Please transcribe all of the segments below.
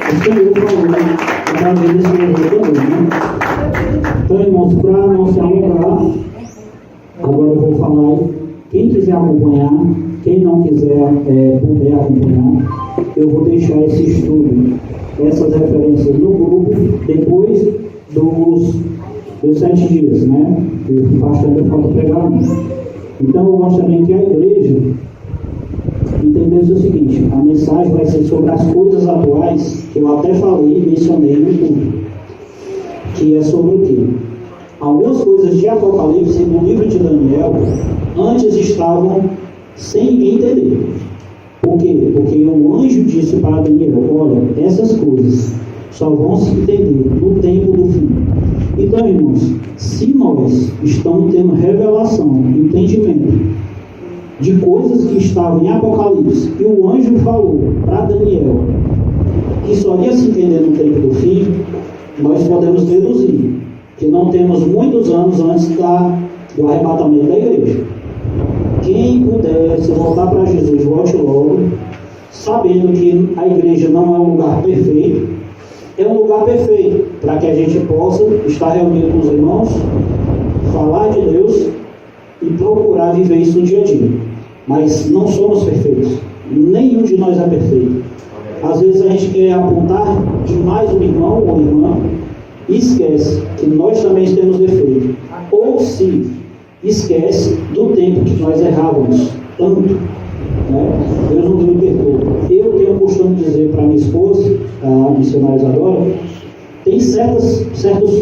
O Senhor falou através desse livro também, né? Então, irmãos, para não se alongar, agora eu vou falar. Quem quiser acompanhar, quem não quiser puder acompanhar, eu vou deixar esse estudo, essas referências no grupo, depois dos 7 dias, né? O pastor ainda falta pregar. Então, eu gosto também que a igreja entendesse o seguinte: a mensagem vai ser sobre as coisas atuais, que eu até falei e mencionei no culto, que é sobre o quê? Algumas coisas de Apocalipse no livro de Daniel antes estavam sem ninguém entender. Por quê? Porque um anjo disse para Daniel: olha, essas coisas só vão se entender no tempo do fim. Então, irmãos, se nós estamos tendo revelação, entendimento de coisas que estavam em Apocalipse, e o anjo falou para Daniel que só ia se entender no tempo do fim, nós podemos deduzir que não temos muitos anos antes do arrebatamento da igreja. Quem puder se voltar para Jesus, volte logo, sabendo que a igreja não é um lugar perfeito, é um lugar perfeito para que a gente possa estar reunido com os irmãos, falar de Deus e procurar viver isso no dia a dia. Mas não somos perfeitos, nenhum de nós é perfeito. Às vezes a gente quer apontar demais um irmão ou irmã e esquece que nós também temos defeito, ou se esquece do tempo que nós errávamos tanto, né? Deus não me perdoa. Eu tenho o costume de dizer para minha esposa, a missionária Isadora, tem certos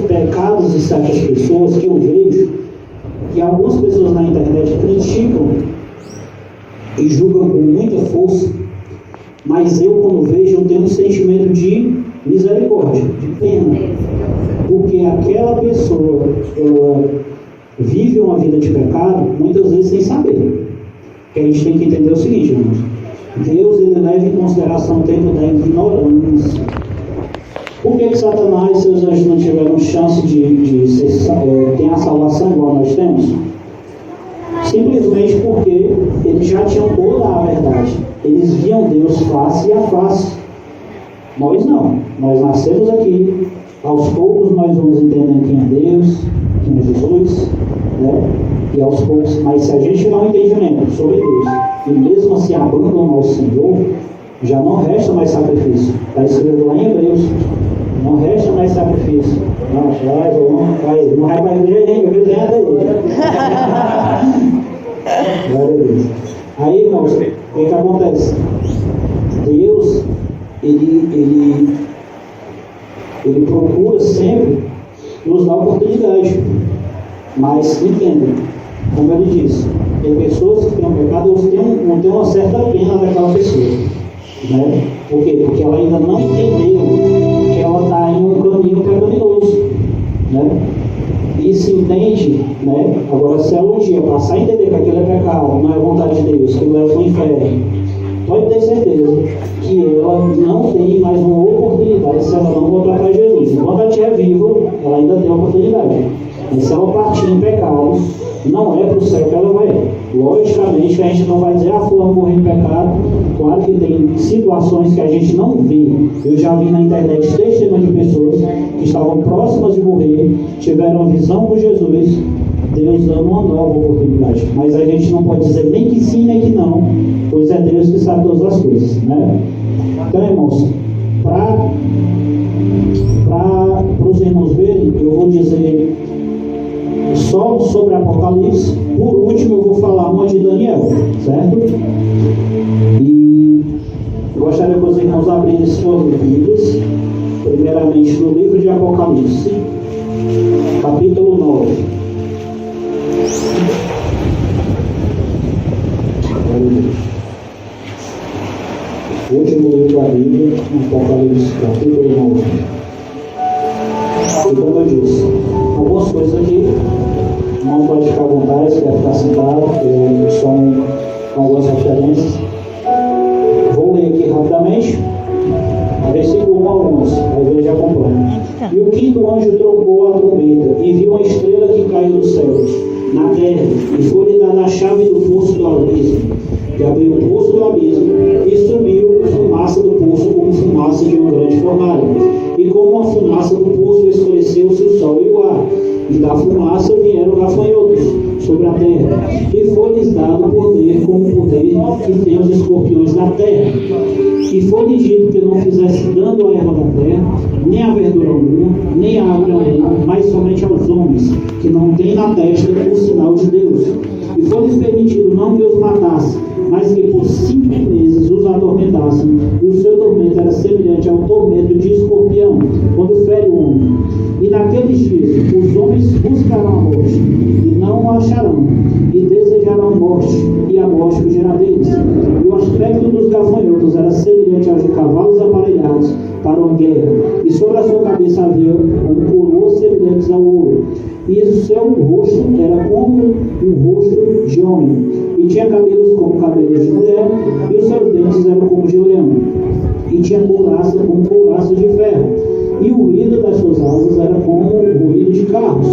pecados e certas pessoas que eu vejo que algumas pessoas na internet criticam e julgam com muita força, mas eu, quando vejo, eu tenho um sentimento de misericórdia, de pena, porque aquela pessoa, ela vive uma vida de pecado, muitas vezes sem saber. Que a gente tem que entender o seguinte, irmãos: Deus, ele leva em consideração o tempo da ignorância. Por que Satanás e seus anjos não tiveram chance de ter a salvação igual nós temos? Simplesmente porque eles já tinham toda a verdade. Eles viam Deus face a face. Nós não. Nós nascemos aqui. Aos poucos nós vamos entendendo quem é Deus, quem é Jesus, né? E aos poucos, mas se a gente não tem entendimento sobre Deus e mesmo assim abandonar o Senhor, já não resta mais sacrifício. Está escrito lá em Hebreus: não resta mais sacrifício. Não vai para a igreja, Aí, irmãos, o que acontece? Deus, ele procura sempre nos dar oportunidade, mas entenda, como ele disse, tem pessoas que têm um pecado, Deus tem uma certa pena daquela pessoa, né? Por quê? Porque ela ainda não entendeu que ela está em um caminho pecaminoso, né? E se entende, né? Agora, se ela um dia passar a entender que aquilo é pecado, não é vontade de Deus, que ele leva ao inferno, pode ter certeza que ela não tem mais uma oportunidade se ela não voltar para Jesus. Enquanto ela estiver viva, ela ainda tem oportunidade. Mas se ela partir em pecado, não é para o céu que ela vai. Logicamente, a gente não vai dizer: fulano morreu em pecado. Claro que tem situações que a gente não vê. Eu já vi na internet testemunhos de pessoas que estavam próximas de morrer, tiveram visão com Jesus. Deus dando uma nova oportunidade. Mas a gente não pode dizer nem que sim, nem que não, pois é Deus que sabe todas as coisas, né? Então, irmãos, para os irmãos verem, eu vou dizer só sobre Apocalipse. Por último, eu vou falar uma de Daniel, certo? E eu gostaria que os irmãos abrissem suas Bíblias, primeiramente no livro de Apocalipse, capítulo 9. O último livro da Bíblia, Apocalipse, capítulo 9. E como eu disse, algumas coisas aqui, não pode ficar à vontade, se quer ficar sentado, porque são algumas referências. Vou ler aqui rapidamente, versículo 1 ao 11, a igreja acompanha. E o quinto anjo trocou a trombeta, e viu uma estrela que caiu do céu, na terra, e foi-lhe dada a chave do poço do abismo, que abriu o poço do abismo, e subiu fumaça do poço como fumaça fumaça de uma grande fornalha. E como a fumaça do poço escureceu-se o sol e o ar, e da fumaça vieram gafanhotos sobre a terra, e foi-lhes dado poder como o poder que tem os escorpiões da terra. E foi-lhes dito que não fizesse dano à erva da terra, nem à verdura alguma, nem à árvore alguma, mas somente aos homens, que não têm na testa o sinal de Deus. E foi-lhes permitido não que os matasse, mas que por 5 meses os atormentassem, e o seu tormento era semelhante ao tormento de escorpião, quando fere o homem. E naqueles dias os homens buscarão a morte, e não a acharão, e desejarão morte, e a morte fugirá deles. E o aspecto dos gafanhotos era semelhante aos de cavalos aparelhados para uma guerra, e sobre a sua cabeça havia coroa semelhantes ao ouro, e o seu rosto era como um rosto de homem, e tinha cabelos como cabelos de mulher, e os seus dentes eram como de leão, e tinha couraça como couraça de ferro, e o ruído das suas asas era como o ruído de carros,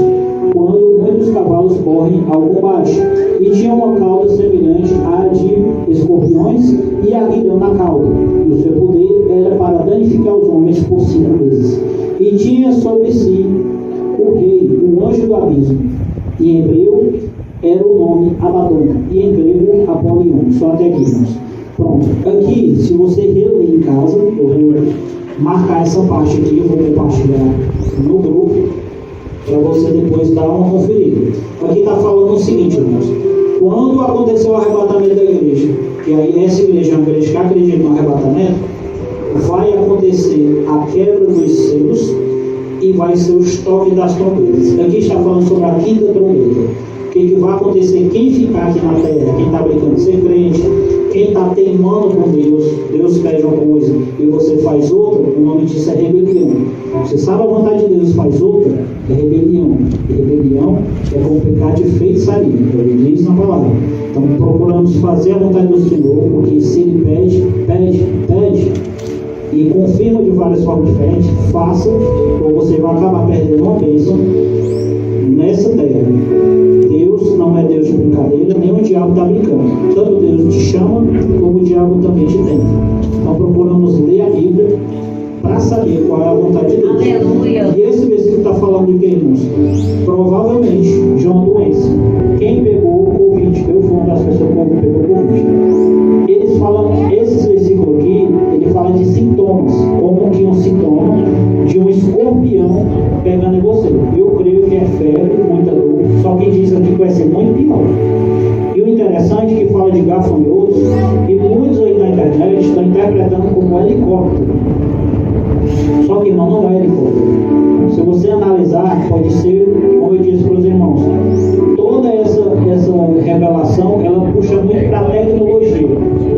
quando muitos cavalos correm ao combate, e tinha uma cauda semelhante à de escorpiões, e aguilhão na cauda, e o seu poder era para danificar os homens por 5 meses. E tinha sobre si o rei, o anjo do abismo, e em hebreu era o nome Abaddon, e em grego Apolion. Só até aqui, irmãos. Pronto. Aqui, se você reler em casa, eu vou marcar essa parte aqui, eu vou compartilhar no grupo, para você depois dar uma conferida. Aqui está falando o seguinte, irmãos. Quando aconteceu o arrebatamento da igreja, que aí essa igreja é uma igreja que acredita no arrebatamento, vai acontecer a quebra dos selos e vai ser o estoque das trombetas. Aqui está falando sobre a 5ª trombeta. O que vai acontecer? Quem ficar aqui na terra, quem está brincando de ser crente, quem está teimando com Deus, Deus pede uma coisa e você faz outra, o nome disso é rebelião. Você sabe a vontade de Deus, faz outra, é rebelião. E rebelião é como pecado de feitiçaria, ele diz na palavra. Então procuramos fazer a vontade do Senhor, porque se Ele pede, e confirma de várias formas diferentes, faça, ou você vai acabar perdendo uma bênção nessa terra. Deus não é Deus de brincadeira, nem o diabo está brincando. Tanto Deus te chama, como o diabo também te tenta. Então procuramos ler a Bíblia para saber qual é a vontade de Deus. Aleluia. E esse versículo está falando de quem, irmãos? Provavelmente de uma doença. Quem pegou o Covid? Eu fui uma das pessoas que pegou o Covid. Eles falam, esses versículos aqui, ele fala de sintomas, como que um sintoma de um escorpião pegando em você. Eu creio que é febre, muita dor, só que diz aqui que vai ser muito pior. E o interessante é que fala de gafanhotos, e muitos aí na internet estão interpretando como um helicóptero. Só que não é helicóptero. Se você analisar, pode ser, como eu disse para os irmãos, toda essa revelação, ela puxa muito para a tecnologia,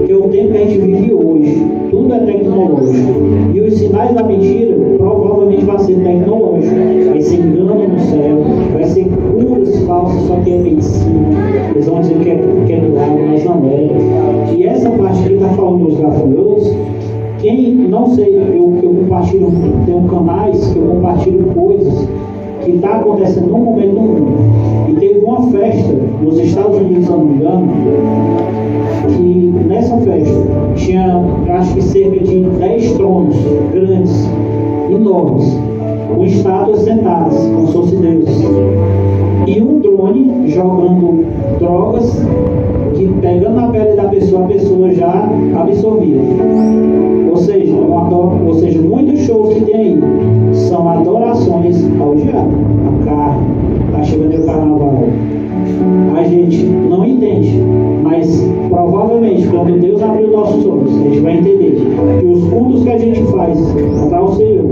que é o tempo que a gente vive hoje. Tudo é tecnológico. E os sinais da mentira provavelmente vai ser tecnológico. Vai ser engano no céu, vai ser curas falsas, só que é medicina. Eles vão dizer que é doado, mas não é. E essa parte aqui está falando dos gafanhotos. Quem não sei, eu compartilho, tenho canais que eu compartilho coisas que está acontecendo no momento no mundo. E teve uma festa nos Estados Unidos, se não me engano, que nessa festa tinha, acho que cerca de 10 tronos grandes, enormes, com estátuas sentadas, como se fosse deuses. E um drone jogando drogas, que pegando na pele da pessoa, a pessoa já absorvia. Ou seja, muitos shows que tem aí são adorações ao diabo, a carne. Está chegando o carnaval. A gente não entende, mas provavelmente quando Deus abrir os nossos olhos, a gente vai entender que os cultos que a gente faz para o Senhor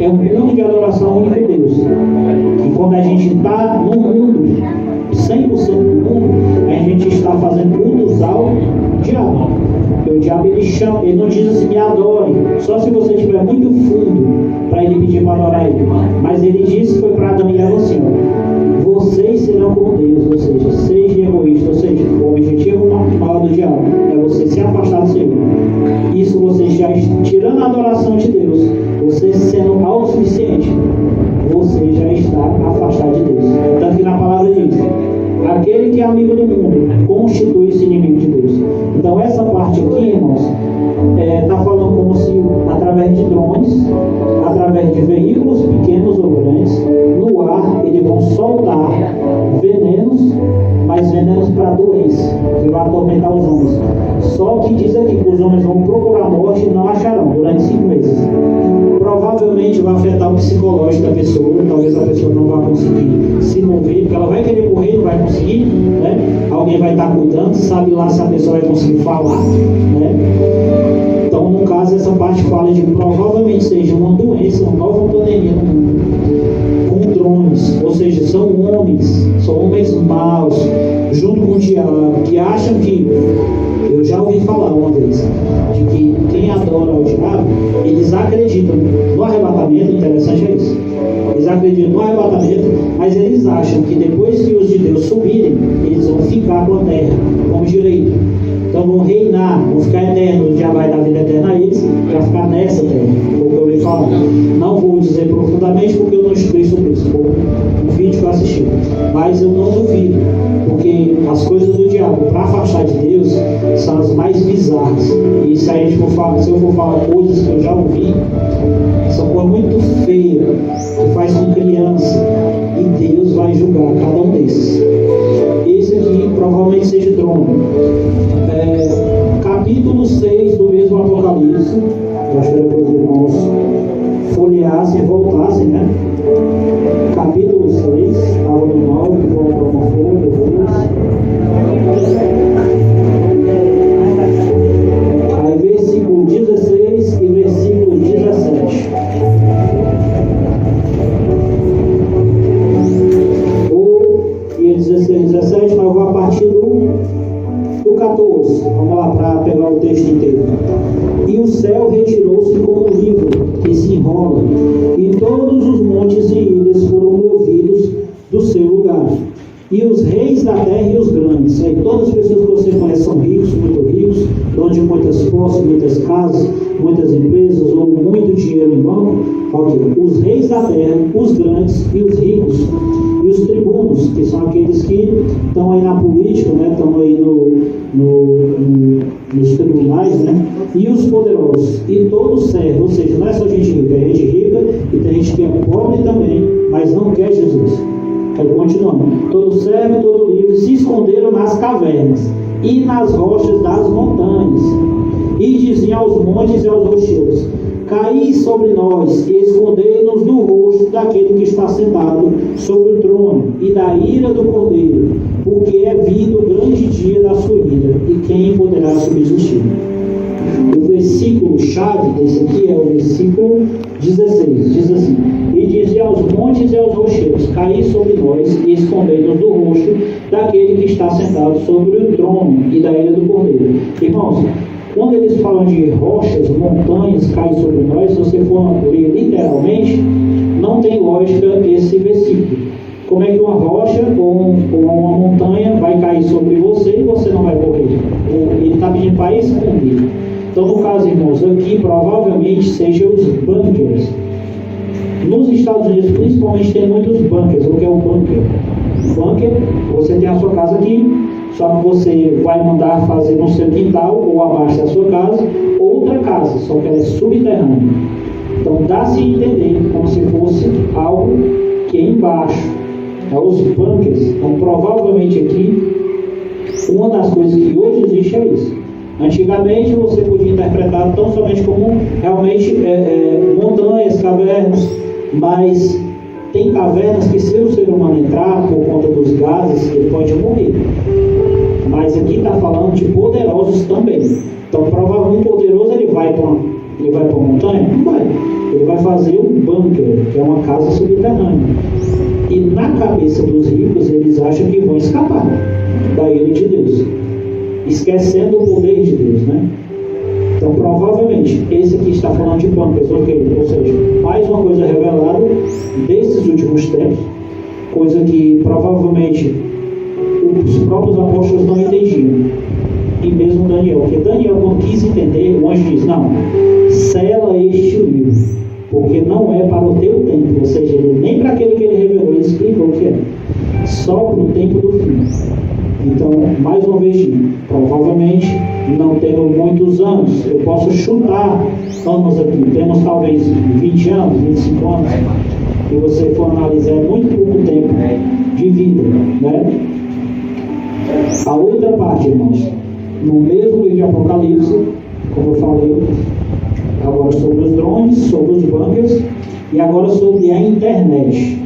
é um culto de adoração único a Deus. E quando a gente está no mundo, 100% do mundo, a gente está fazendo cultos ao diabo. Porque o diabo ele chama, ele não diz assim, me adore, só se você estiver muito fundo para ele pedir para adorar ele. Mas ele disse que foi para Adão e Eva assim, ó, vocês serão como Deus, ou seja, seja egoísta, ou seja, o objetivo maior do diabo é você se afastar do Senhor. Isso você já tirando a adoração de Deus, você sendo autossuficiente, você já está afastado de Deus. Tanto que na palavra diz, aquele que é amigo do mundo constitui-se inimigo de Deus. Então essa parte aqui, irmãos, está falando como se através drões, através de veículos pequenos ou grandes, no ar eles vão soltar venenos, mas venenos para doença, que vai atormentar os homens. Só que diz aqui que os homens vão procurar a morte e não acharão durante 5 meses. Provavelmente vai afetar o psicológico da pessoa, talvez a pessoa não vai conseguir se mover, porque ela vai querer morrer, não vai conseguir, né? Alguém vai estar cuidando, sabe lá se a pessoa vai conseguir falar, né? Então, no caso, essa parte fala de provavelmente seja uma doença, uma nova pandemia no mundo, com drones, ou seja, são homens maus, junto com o diabo, que acham que, eu já ouvi falar uma vez, de que quem adora o diabo, eles acreditam no arrebatamento, interessante é isso, eles acreditam no arrebatamento, mas eles acham que depois que os de Deus subirem, eles vão ficar com a terra, como direito. Então vão reinar, vão ficar eternos, o diabo vai dar vida eterna a eles, para ficar nessa terra, foi o que eu ouvi falar. Não vou dizer profundamente, porque eu não estudei sobre isso, foi um vídeo que eu assisti, mas eu não duvido, porque as coisas do diabo, para afastar de Deus, são as mais bizarras. E se eu for falar coisas que eu já ouvi, são coisas muito feias, que faz com criança, e Deus vai julgar cada um desses. Esse aqui provavelmente seja drone. Capítulo 6 do mesmo Apocalipse. Eu acho que era para os irmãos folheassem e voltassem, né? Capítulo 6, estava no 9, vou para uma folha depois. Aí versículo 16 e versículo 17. Ia 16 e 17, mas eu vou a partir do 14. Vamos lá para pegar o texto inteiro. E o céu retirou-se como um livro que se enrola, e todos os montes e ilhas foram movidos do seu lugar. E os reis da terra e os grandes, aí todas as pessoas que você conhece são ricos, muito ricos, donos de muitas posses, muitas casas, muitas empresas, ou muito dinheiro em banco. Ok, os reis da terra, os grandes e os ricos, e os tribunos, que são aqueles que estão aí na política, né? Estão aí nos tribunais, né? E os poderosos, e todos servos, ou seja, não é só gente rica, é gente rica e tem gente que é pobre também, mas não quer Jesus. Aí continuando, todo servo e todo livre se esconderam nas cavernas e nas rochas das montanhas, e diziam aos montes e aos rochedos: caí sobre nós e escondei-nos do rosto daquele que está sentado sobre o trono e da ira do Cordeiro, porque é vindo o grande dia da sua ira, e quem poderá subsistir? O versículo chave desse aqui é o versículo 16, diz assim: e dizia aos montes e aos rochedos: caí sobre nós e escondei-nos do rosto daquele que está sentado sobre o trono e da ira do Cordeiro. Irmãos, quando eles falam de rochas, montanhas caem sobre nós, se você for ler literalmente, não tem lógica esse versículo. Como é que uma rocha ou uma montanha vai cair sobre você e você não vai morrer? Ele está pedindo para esconder. Então, no caso, irmãos, aqui provavelmente sejam os bunkers. Nos Estados Unidos, principalmente, tem muitos bunkers. O que é um bunker? Bunker, você tem a sua casa aqui, só que você vai mandar fazer no seu quintal ou abaixo da sua casa outra casa, só que ela é subterrânea. Então dá-se a entender como se fosse algo que é embaixo. É os bunkers. Então provavelmente aqui, uma das coisas que hoje existe é isso. Antigamente você podia interpretar tão somente como realmente montanhas, cavernas, mas tem cavernas que, se o ser humano entrar por conta dos gases, ele pode morrer. Mas aqui está falando de poderosos também. Então, provavelmente, um poderoso ele vai para uma montanha? Não vai. Ele vai fazer um bunker, que é uma casa subterrânea. E na cabeça dos ricos, eles acham que vão escapar da ira de Deus, esquecendo o poder de Deus, né? Então, provavelmente, esse aqui está falando de bunkers, ou seja, mais uma coisa revelada desses últimos tempos, coisa que provavelmente os próprios apóstolos não entendiam, e mesmo Daniel, porque Daniel, quando quis entender, o anjo diz: não, sela este livro, porque não é para o teu tempo, ou seja, nem para aquele que ele revelou, ele explicou o que é, só para o tempo do fim. Então, mais uma vez, provavelmente, não tendo muitos anos, eu posso chutar anos aqui, temos talvez 20 anos, 25 anos, e você for analisar, é muito pouco tempo de vida, né? A outra parte, irmãos, no mesmo livro de Apocalipse, como eu falei, agora sobre os drones, sobre os bunkers, e agora sobre a internet.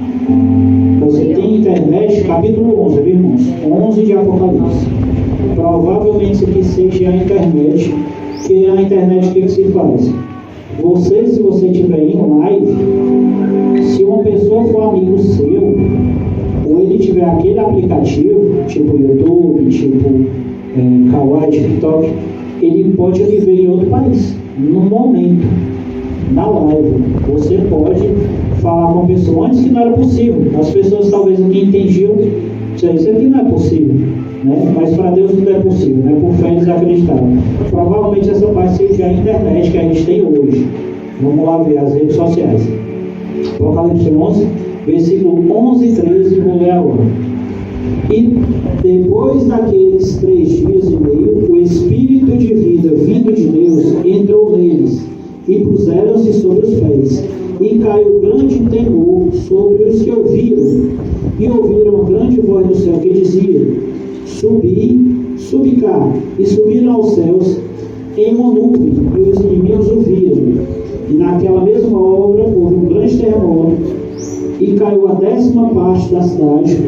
Você tem internet, capítulo 11, viu, irmãos? 11 de Apocalipse. Provavelmente isso aqui seja a internet, que a internet o que se faz? Você, se você estiver em live, se uma pessoa for amigo seu, ou ele tiver aquele aplicativo, tipo YouTube, tipo Kawaii, TikTok, ele pode viver em outro país, no momento, na live. Você pode falar com a pessoa antes que não era possível. As pessoas talvez aqui entendiam, isso aqui não é possível, né? Mas para Deus tudo é possível, né? Por fé eles acreditaram. Provavelmente essa parte seja a internet que a gente tem hoje. Vamos lá ver as redes sociais. Apocalipse 11, versículo 11 e 13, vou ler agora. E depois daqueles 3 dias e meio, o Espírito de vida vindo de Deus entrou neles, e puseram-se sobre os pés, e caiu grande temor sobre os que ouviram, e ouviram a grande voz do céu que dizia: subi cá, e subiram aos céus em uma nuvem, e os inimigos ouviram. E naquela mesma hora houve um grande terremoto, e caiu a 10ª parte da cidade,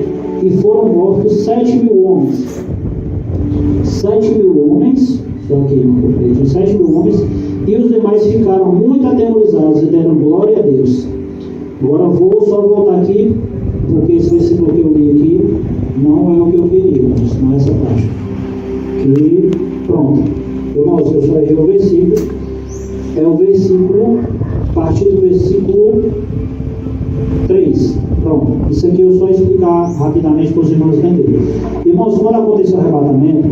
e foram mortos 7.000 homens. 7.000 homens, só que não 7.000 homens, e os demais ficaram muito atemorizados e deram glória a Deus. Agora vou só voltar aqui, porque esse versículo que eu li aqui não é o que eu queria, mas não é essa parte. E pronto. Irmãos, eu só errei o versículo. É o versículo, a partir do versículo 3. Pronto. Isso aqui eu só explicar rapidamente para os irmãos entenderem. Irmãos, quando aconteceu o arrebatamento,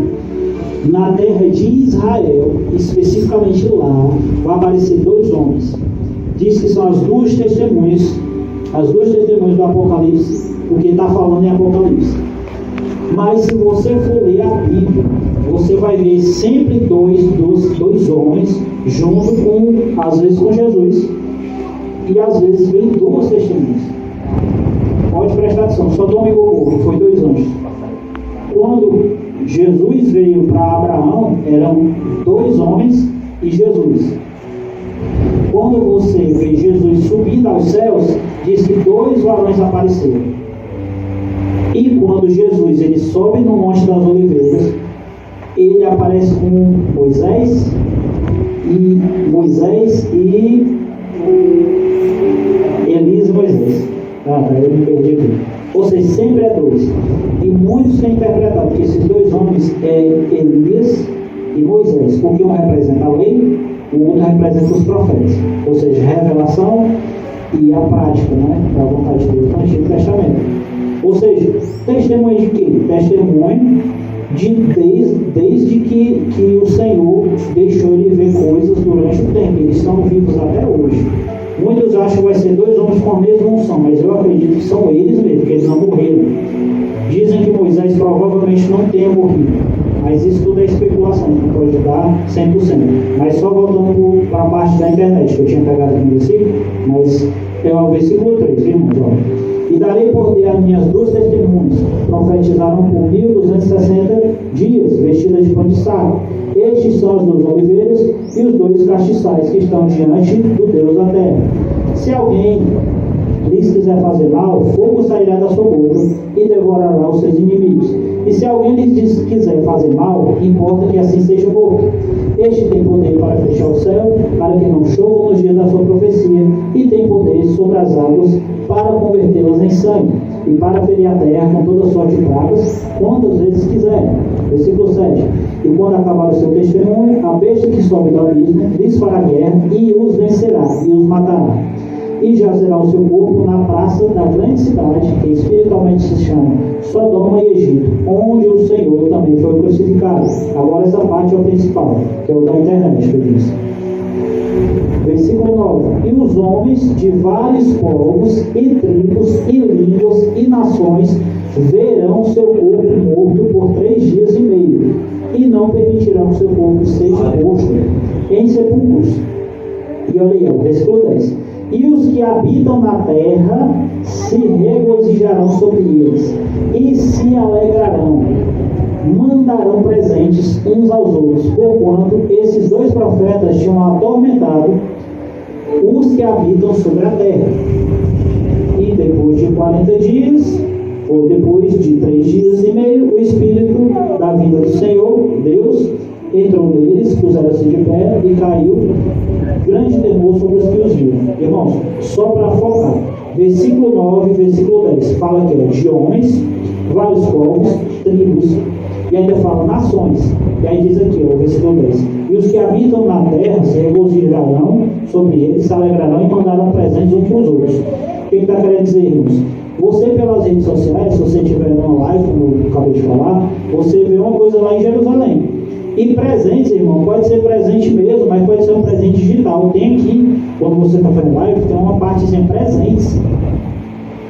na terra de Israel, especificamente lá, vai aparecer 2 homens. Diz que são as duas testemunhas do Apocalipse, porque está falando em Apocalipse. Mas se você for ler a Bíblia, você vai ver sempre dois homens junto com, às vezes com Jesus, e às vezes vem 2 testemunhas. Pode prestar atenção, Sodoma e Gomorra foi 2 anjos. Quando Jesus veio para Abraão, eram 2 homens e Jesus. Quando você vê Jesus subindo aos céus, diz que 2 varões apareceram. E quando Jesus ele sobe no Monte das Oliveiras, ele aparece com Moisés e Elias e Moisés. Eu me perdi aqui. Ou seja, sempre é 2. E muitos têm interpretado que esses 2 homens é Elias e Moisés, porque um representa a lei, o outro representa os profetas. Ou seja, revelação e a prática, né, da vontade de Deus no Antigo Testamento. Ou seja, testemunho de quê? Testemunho desde que o Senhor deixou ele ver coisas durante o tempo. Eles estão vivos até hoje. Muitos acham que vai ser 2 homens com a mesma unção, mas eu acredito que são eles mesmo, que eles não morreram. Dizem que Moisés provavelmente não tenha morrido, mas isso tudo é especulação, não pode dar 100%. Mas só voltando para a parte da internet, que eu tinha pegado aqui no versículo, mas é o versículo 3, irmãos, olha. E darei poder a minhas 2 testemunhas, profetizaram por 1260 dias, vestidas de pano de saco. Estes são as 2 oliveiras e os 2 castiçais que estão diante do Deus da terra. Se alguém lhes quiser fazer mal, fogo sairá da sua boca e devorará os seus inimigos. E se alguém lhes quiser fazer mal, importa que assim seja morto. Este tem poder para fechar o céu, para que não chova nos dias da sua profecia, e tem poder sobre as águas para convertê-las em sangue, e para ferir a terra com toda sorte de pragas, quantas vezes quiser. Versículo 7. E quando acabar o seu testemunho, a besta que sobe do abismo lhes fará guerra, e os vencerá, e os matará. E jazerá o seu corpo na praça da grande cidade, que espiritualmente se chama Sodoma e Egito, onde o Senhor também foi crucificado. Agora essa parte é o principal, que é o da internet que eu disse. Versículo 9. E os homens de vários povos, e tribos, e línguas, e nações verão seu corpo morto por 3 dias e meio, e não permitirão que seu corpo seja posto em sepulcros. E olha aí, versículo 10. E os que habitam na terra se regozijarão sobre eles, e se alegrarão, mandarão presentes uns aos outros, porquanto esses 2 profetas tinham atormentado os que habitam sobre a terra. E depois de 40 dias, ou depois de 3 dias e meio, o Espírito da vinda do Senhor, Deus, entrou neles, puseram-se de pé e caiu grande temor sobre os que os viram. Irmãos, só para focar, versículo 9 e versículo 10, fala que é de homens, vários povos, tribos, e ainda fala nações. E aí diz aqui, o versículo 10: e os que habitam na terra se regozijarão sobre eles, se alegrarão e mandarão presentes uns para os outros. O que está querendo dizer, irmãos? Você, pelas redes sociais, se você estiver numa live, como eu acabei de falar, você vê uma coisa lá em Jerusalém. E presentes, irmão, pode ser presente mesmo, mas pode ser um presente digital. Tem aqui, quando você está fazendo live, tem uma parte assim, presentes.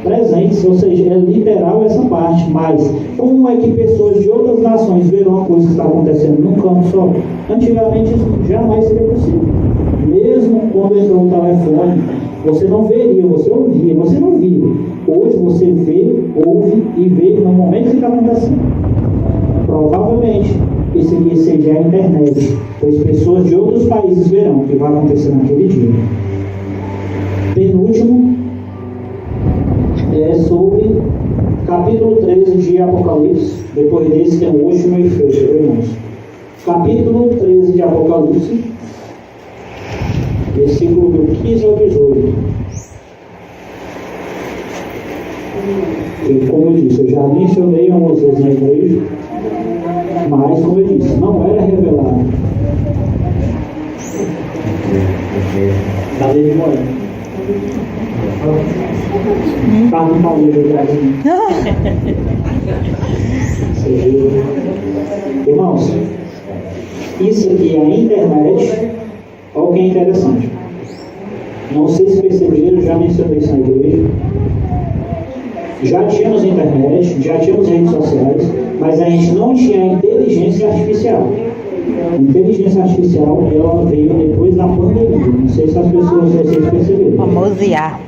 Presentes, ou seja, é literal essa parte. Mas como é que pessoas de outras nações verão uma coisa que está acontecendo num canto só? Antigamente isso jamais seria possível. Mesmo quando entrou o telefone, você não veria, você ouvia, você não via. Hoje você vê, ouve e vê no momento que está acontecendo. Provavelmente isso aqui seja a internet, pois pessoas de outros países verão o que vai acontecer naquele dia. Penúltimo é sobre capítulo 13 de Apocalipse. Depois desse tem o último e fecho, irmãos. Capítulo 13 de Apocalipse, versículo do 15 ao 18. E como eu disse, eu já mencionei algumas vezes na igreja, mas como eu disse, não era revelado. Cadê de Moura? Carlos Paulo do Brasil. Irmãos, isso aqui é a internet. Olha o que é interessante. Não sei se perceberam, já mencionei isso na igreja. Já tínhamos internet, já tínhamos redes sociais, mas a gente não tinha inteligência artificial. A inteligência artificial, ela veio depois da pandemia. Não sei se as pessoas, vocês perceberam. Vamos IA.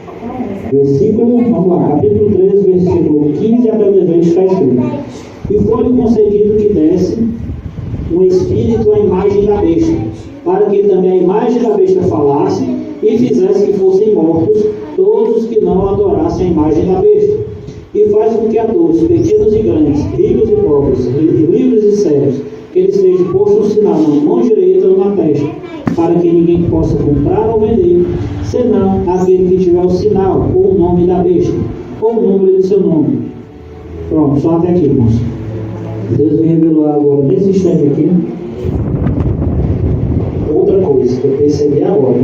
Versículo, vamos lá, capítulo 13, versículo 15 até o 18 está escrito: e foi-lhe concedido que desse um espírito à imagem da besta, para que também a imagem da besta falasse e fizesse que fossem mortos todos os que não adorassem a imagem da besta. E faz com que a todos, pequenos e grandes, ricos e pobres, livres e cegos, que ele seja posto um sinal na mão direita ou na testa, para que ninguém possa comprar ou vender, senão aquele que tiver o sinal ou o nome da besta, ou o número de seu nome. Pronto, só até aqui, irmãos. Deus me revelou agora, nesse instante aqui, outra coisa que eu percebi agora.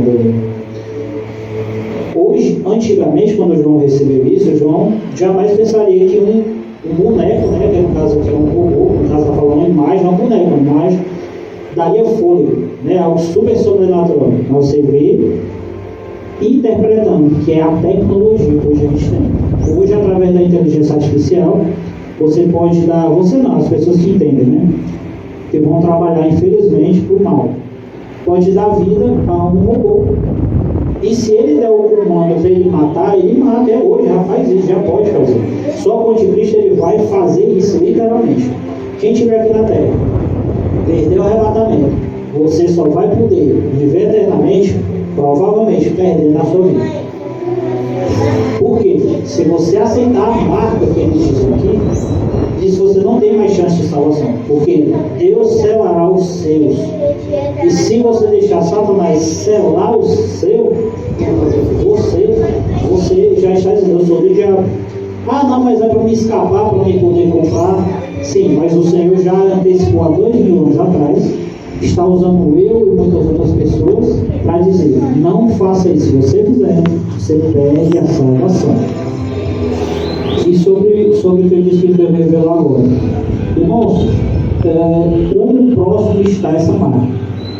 Hoje, antigamente, quando o João recebeu isso, o João jamais pensaria que um boneco, né, que no caso aqui é um robô, no caso está falando uma imagem, não um boneco, uma imagem, daria fôlego, né, algo super sobrenatural. Mas você vê interpretando, que é a tecnologia que hoje a gente tem. Hoje, através da inteligência artificial, você pode dar, você não, as pessoas que entendem, né, que vão trabalhar, infelizmente, por mal, pode dar vida a um robô. E se ele der o comando para ele matar, ele mata. Hoje já faz isso, já pode fazer. Só com o anticristo ele vai fazer isso literalmente. Quem estiver aqui na terra, perdeu o arrebatamento, você só vai poder viver eternamente, provavelmente perdendo a sua vida. Por quê? Se você aceitar a marca que ele diz aqui, diz que você não tem mais chance de salvação. Porque Deus selará os seus. E se você deixar Satanás selar o seu, você já está dizendo: eu sou do diabo. Ah, não, mas é para me escapar, para me poder comprar. Sim, mas o Senhor já antecipou há 2000 anos atrás. Está usando eu e muitas outras pessoas para dizer: não faça isso. Se você fizer, você perde a salvação. E sobre o que eu disse que eu revelar agora, irmãos, como próximo está essa marca?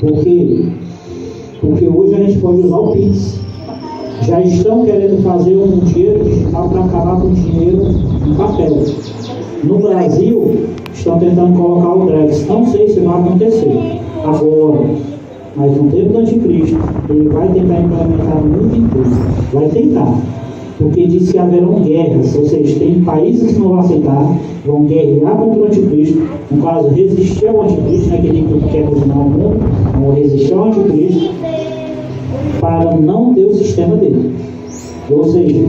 Porque hoje a gente pode usar o Pix. já estão querendo fazer um dinheiro digital para acabar com o dinheiro em papel. No Brasil, estão tentando colocar o Drex. Não sei se vai acontecer agora, mas no tempo do anticristo, ele vai tentar implementar no mundo inteiro. Vai tentar. Porque diz que haverão guerras, ou seja, tem países que não vão aceitar, vão guerrear contra o anticristo, no caso, resistir ao anticristo, naquele que quer dominar o mundo, vão resistir ao anticristo, para não ter o sistema dele. Ou seja,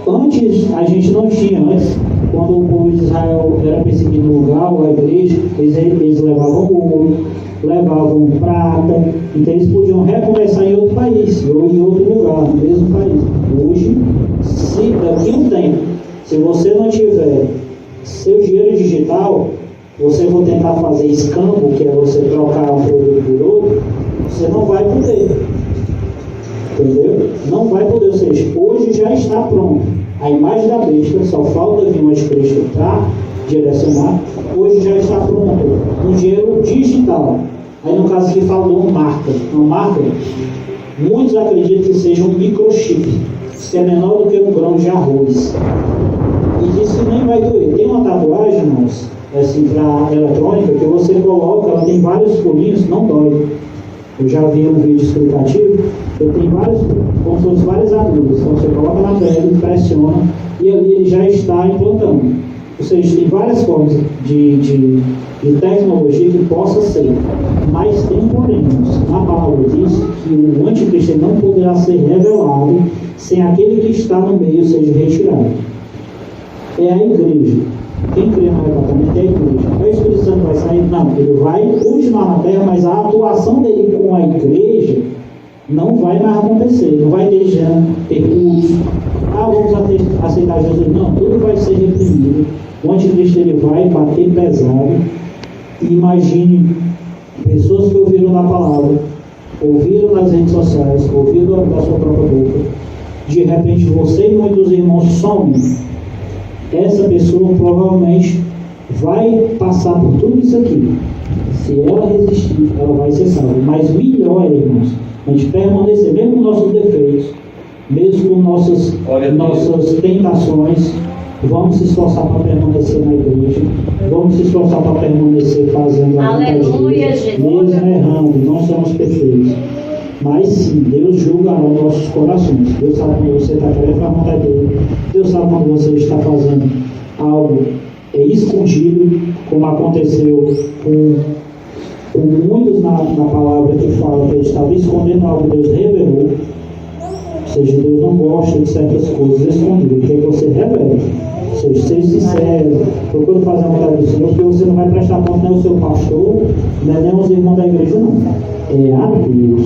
antes a gente não tinha, antes, quando o povo de Israel era perseguido no lugar, ou a igreja, eles levavam ouro, levavam prata, então eles podiam recomeçar em outro país, ou em outro lugar, no mesmo país. Hoje, se daqui a um tempo, se você não tiver seu dinheiro digital, você vai tentar fazer escambo, que é você trocar um produto por outro, você não vai poder. Entendeu? Não vai poder, ou seja, hoje já está pronto. A imagem da besta, só falta vir um anticristo para direcionar, hoje já está pronto. Um dinheiro digital. Aí no caso que falou marca. Uma marca, muitos acreditam que seja um microchip, que é menor do que um grão de arroz. E diz que nem vai doer. Tem uma tatuagem, irmãos, assim, para eletrônica, que você coloca, ela tem vários furinhos, não dói. Eu já vi um vídeo explicativo, eu tenho vários, como se fossem várias agulhas. Então você coloca na pele, pressiona, e ali ele já está implantando. Ou seja, tem várias formas de tecnologia que possa ser. Mas tem porém, na palavra diz que o anticristo não poderá ser revelado sem aquele que está no meio seja retirado. É a igreja. Quem crê no arrebatamento é a igreja. O Espírito Santo vai sair? Não, ele vai continuar na terra, mas a atuação dele com a igreja não vai mais acontecer. Não vai ter cultos. Vamos aceitar Jesus. Não, tudo vai ser reprimido. O anticristo ele vai bater pesado. E imagine pessoas que ouviram na palavra, ouviram nas redes sociais, ouviram da sua própria boca. De repente você e muitos irmãos somem. Essa pessoa provavelmente vai passar por tudo isso aqui. Se ela resistir, ela vai ser salva. Mas melhor, irmãos, a gente permanecer, mesmo com nossos defeitos, mesmo com nossas tentações, vamos se esforçar para permanecer na igreja, vamos se esforçar para permanecer fazendo a vontade de Deus, mesmo errando, não somos perfeitos. Mas sim, Deus julgará os nossos corações. Deus sabe quando você está querendo para a vontade dele. Deus sabe quando você está fazendo algo escondido, como aconteceu com muitos na palavra que fala que eles estavam escondendo algo que Deus revelou. Ou seja, Deus não gosta de certas coisas escondidas, Ele quer que você revele. Ou seja, seja sincero, procure fazer a vontade do Senhor, porque você não vai prestar conta nem ao seu pastor, nem aos irmãos da igreja, não. É a Deus.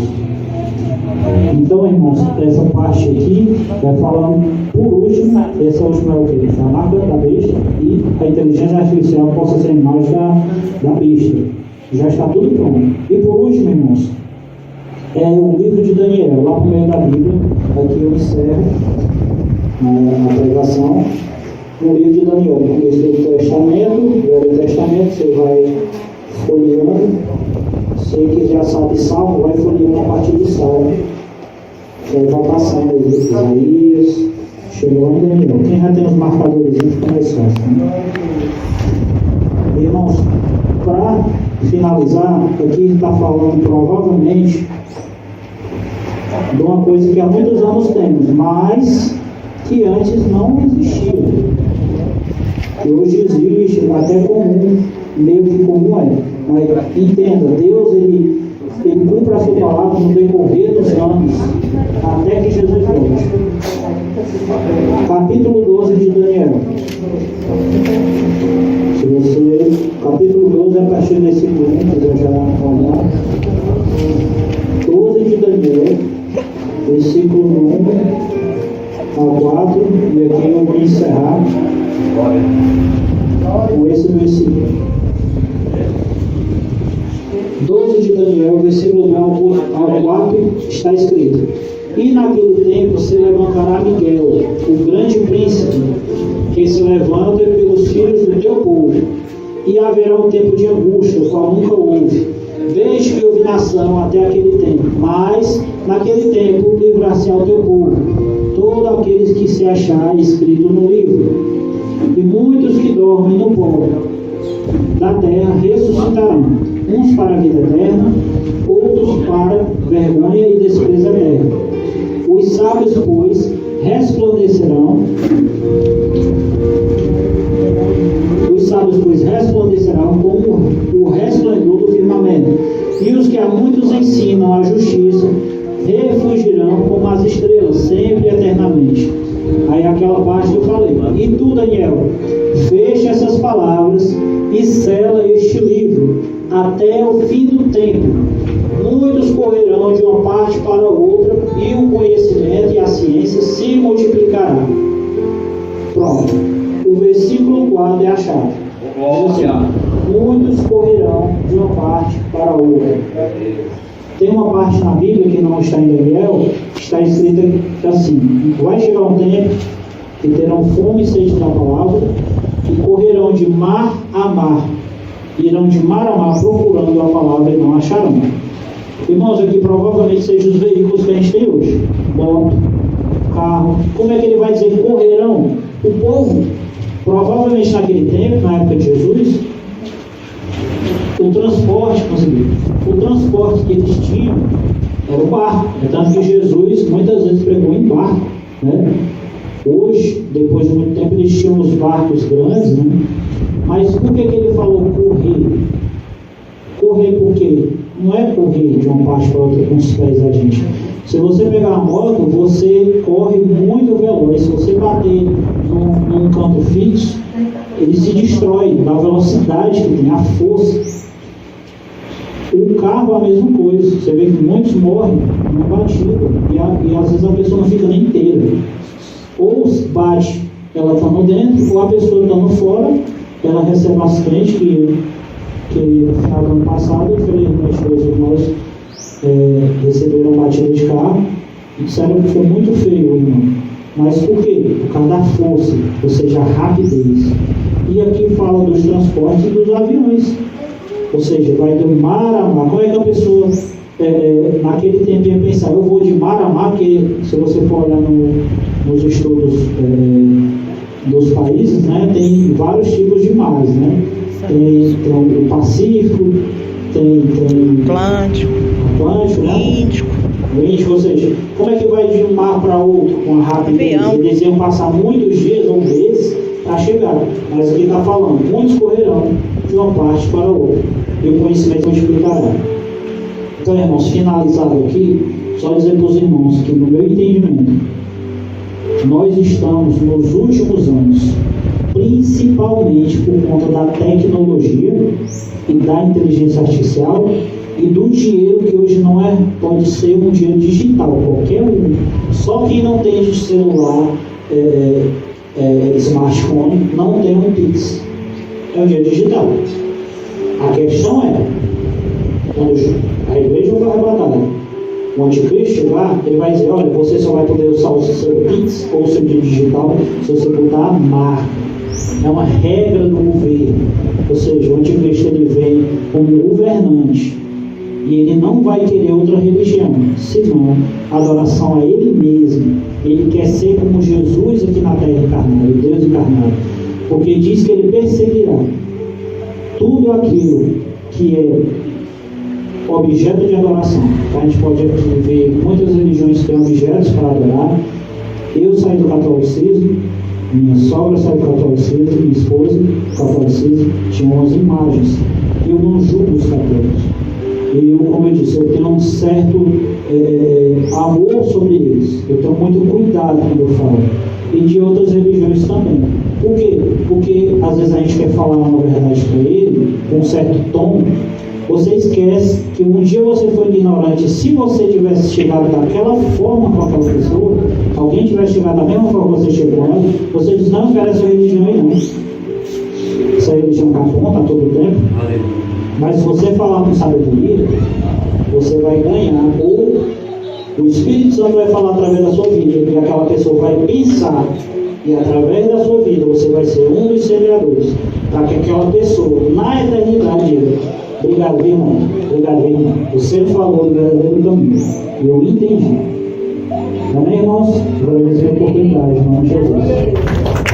Então, irmãos, essa parte aqui vai falando por último, essa última é o quê? A marca da besta e a inteligência artificial possa ser a imagem da besta. Já está tudo pronto. E por último, irmãos, é o livro de Daniel, lá no meio da Bíblia. Aqui eu encerro a pregação. No livro de Daniel, no começo do Testamento, Velho Testamento, você vai folheando. Você que já sabe Salmo, vai folheando a partir de Salmo. Aí vai passando o livro de Isaías, chegou em Daniel. Quem já tem os marcadores, fica mais fácil. Né? Irmãos, para finalizar, aqui está falando provavelmente de uma coisa que há muitos anos temos, mas que antes não existia. Que hoje existe, até comum, meio que comum é. Mas entenda, Deus ele cumpre a sua palavra no decorrer dos anos, até que Jesus volte. Capítulo 12 de Daniel. Se você, capítulo 12, a partir do versículo 1, quiser já olhar. 12 de Daniel, versículo 1 ao 4, e aqui eu vou encerrar com esse versículo. 12 de Daniel, versículo 1 ao 4, está escrito: E naquele tempo se levantará Miguel, o grande príncipe, que se levanta pelos filhos do teu povo, e haverá um tempo de angústia, o qual nunca houve, desde que houve nação até aquele tempo. Mas naquele tempo livrar-se ao teu povo, achar escrito no livro. E muitos que dormem no pó da terra ressuscitarão, uns para a vida eterna, outros para vergonha e desprezo eterno. Os sábios, pois, resplandecerão como o resplendor do firmamento, e os que a muitos ensinam a justiça refugirão como as estrelas, sempre e eternamente. Aí aquela parte que eu falei. E tu, Daniel, fecha essas palavras e sela este livro até o fim do tempo. Muitos correrão de uma parte para a outra, e o conhecimento e a ciência se multiplicarão. Pronto. O versículo 4 é a chave. Muitos correrão de uma parte para a outra. Tem uma parte na Bíblia que não está em Daniel, que está escrita assim: vai chegar um tempo que terão fome e sede da palavra, e correrão de mar a mar, irão de mar a mar procurando a palavra e não acharão. Irmãos, aqui provavelmente sejam os veículos que a gente tem hoje: moto, carro. Como é que ele vai dizer correrão? O povo, provavelmente naquele tempo, na época de Jesus, o transporte que eles tinham era o barco. É tanto que Jesus muitas vezes pregou em barco, né? Hoje, depois de muito tempo, eles tinham os barcos grandes, né? Mas por que ele falou correr? Correr por quê? Não é correr de uma parte para outra com os pés da gente. Se você pegar a moto, você corre muito veloz. Se você bater num canto fixo, ele se destrói da velocidade que tem, a força. O carro é a mesma coisa. Você vê que muitos morrem numa batida, e às vezes a pessoa não fica nem inteira. Ou bate, ela está no dentro, ou a pessoa está no fora, ela recebe um acidente que no final do ano passado, infelizmente, dois irmãos receberam batida de carro e disseram que foi muito feio, irmão. Mas por quê? Por causa da força, ou seja, a rapidez. E aqui fala dos transportes e dos aviões. Ou seja, vai do mar a mar. Como é que a pessoa, naquele tempo, ia pensar? Eu vou de mar a mar, porque se você for olhar nos estudos dos países, né, tem vários tipos de mares, né? Tem o Pacífico, tem Atlântico, né? Índico, ou seja, como é que vai de um mar para outro com a rapidez? Eles iam passar muitos dias ou meses para chegar. Mas aqui está falando, muitos correrão de uma parte para a outra, e o conhecimento multiplicará. Então, irmãos, finalizado aqui, só dizer para os irmãos que, no meu entendimento, nós estamos nos últimos anos, principalmente por conta da tecnologia e da inteligência artificial e do dinheiro, que hoje não pode ser um dinheiro digital, qualquer um. Só quem não tem de celular, smartphone, não tem um Pix. É um dinheiro digital. A questão é, quando a igreja for arrebatada, o anticristo chegar, ele vai dizer: olha, você só vai poder usar o seu Pix ou o seu dinheiro digital se você botar a marca. É uma regra do governo. Ou seja, o anticristo, ele vem como governante, e ele não vai querer outra religião, senão a adoração a ele mesmo. Ele quer ser como Jesus aqui na terra encarnado, Deus encarnado, porque diz que ele perseguirá tudo aquilo que é objeto de adoração. A gente pode ver muitas religiões que têm objetos para adorar. Eu saí do catolicismo, minha sogra saiu do catolicismo, minha esposa do catolicismo, tinha umas imagens. Eu não julgo os católicos. Eu, como eu disse, eu tenho um certo amor sobre eles. Eu tenho muito cuidado quando eu falo. E de outras religiões também. Por quê? Porque às vezes a gente quer falar uma verdade para ele, com um certo tom. Você esquece que um dia você foi ignorante. Se você tivesse chegado daquela forma com aquela pessoa, alguém tivesse chegado da mesma forma que você chegou antes, você diz: não, eu quero essa religião aí não. Essa religião está conta todo o tempo. Mas se você falar com sabedoria, você vai ganhar. Ou o Espírito Santo vai falar através da sua vida, e aquela pessoa vai pensar, e através da sua vida você vai ser um dos semeadores, para que aquela pessoa, na eternidade, obrigado, irmão. Obrigado, irmão. Você falou do verdadeiro caminho. Eu entendi. Amém, irmãos? Agradecer a oportunidade, em nome de Jesus.